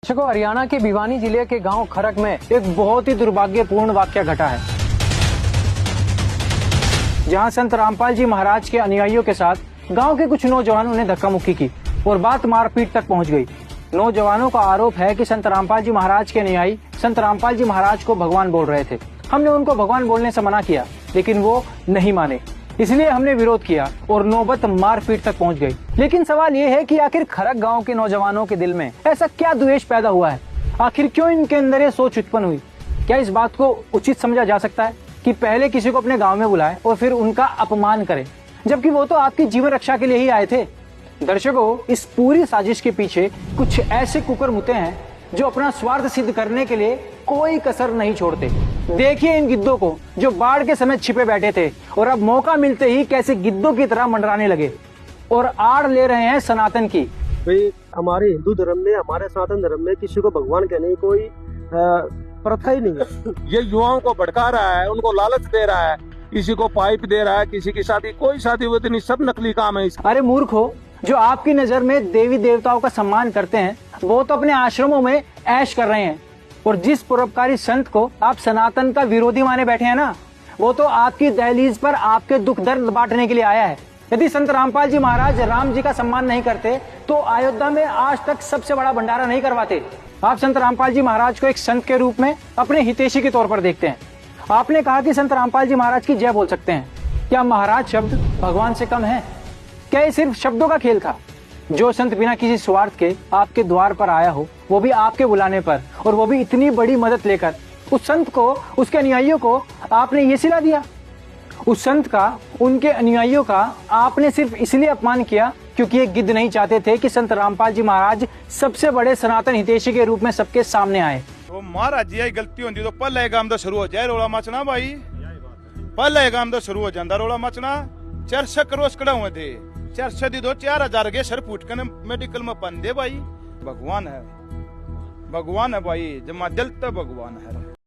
दर्शकों, हरियाणा के भिवानी जिले के गांव खरक में एक बहुत ही दुर्भाग्यपूर्ण वाकया घटा है, जहां संत रामपाल जी महाराज के अनुयायियों के साथ गांव के कुछ नौजवानों ने धक्का मुक्की की और बात मारपीट तक पहुंच गई। नौजवानों का आरोप है कि संत रामपाल जी महाराज के अनुयायी संत रामपाल जी महाराज को भगवान बोल रहे थे। हमने उनको भगवान बोलने से मना किया, लेकिन वो नहीं माने, इसलिए हमने विरोध किया और नौबत मारपीट तक पहुंच गई। लेकिन सवाल ये है कि आखिर खरक गांव के नौजवानों के दिल में ऐसा क्या द्वेष पैदा हुआ है? आखिर क्यों इनके अंदर ये सोच उत्पन्न हुई? क्या इस बात को उचित समझा जा सकता है कि पहले किसी को अपने गांव में बुलाए और फिर उनका अपमान करे, जबकि वो तो आपकी जीवन रक्षा के लिए ही आए थे? दर्शकों, इस पूरी साजिश के पीछे कुछ ऐसे कुकर्मुते हैं जो अपना स्वार्थ सिद्ध करने के लिए कोई कसर नहीं छोड़ते। देखिए इन गिद्धों को जो बाढ़ के समय छिपे बैठे थे और अब मौका मिलते ही कैसे गिद्धों की तरह मंडराने लगे और आड़ ले रहे हैं सनातन की। भाई, हमारे हिंदू धर्म में, हमारे सनातन धर्म में किसी को भगवान कहने की कोई प्रथा ही नहीं है। ये युवाओं को भड़का रहा है, उनको लालच दे रहा है, किसी को पाइप दे रहा है, किसी की शादी, कोई शादी होती नहीं, सब नकली काम है। अरे मूर्ख हो, जो आपकी नजर में देवी देवताओं का सम्मान करते हैं वो तो अपने आश्रमों में ऐश कर रहे हैं, और जिस परोपकारी संत को आप सनातन का विरोधी माने बैठे हैं ना, वो तो आपकी दहलीज पर आपके दुख दर्द बांटने के लिए आया है। यदि संत रामपाल जी महाराज राम जी का सम्मान नहीं करते तो अयोध्या में आज तक सबसे बड़ा भंडारा नहीं करवाते। आप संत रामपाल जी महाराज को एक संत के रूप में अपने हितैषी के तौर पर देखते हैं। आपने कहा कि संत रामपाल जी महाराज की जय बोल सकते हैं। क्या महाराज शब्द भगवान से कम है? क्या ये सिर्फ शब्दों का खेल था? जो संत बिना किसी स्वार्थ के आपके द्वार पर आया हो, वो भी आपके बुलाने पर, और वो भी इतनी बड़ी मदद लेकर, उस संत को, उसके अनुयायियों को आपने ये सिला दिया। उस संत का, उनके अनुयायियों का आपने सिर्फ इसलिए अपमान किया क्योंकि ये गिद्ध नहीं चाहते थे कि संत रामपाल जी महाराज सबसे बड़े सनातन हितैषी के रूप में सबके सामने आए। तो महाराज जी गलती होती तो पहले काम तो शुरू हो जाए रोला मचना भाई, पहले काम तो शुरू हो जाता रोला मचना। 400 करोड़ कड़ा हुए थे, 400 दी दो 4000 के सर फूट कर मेडिकल में पन दे भाई। भगवान है, भगवान है भाई, जमा दिल तो भगवान है।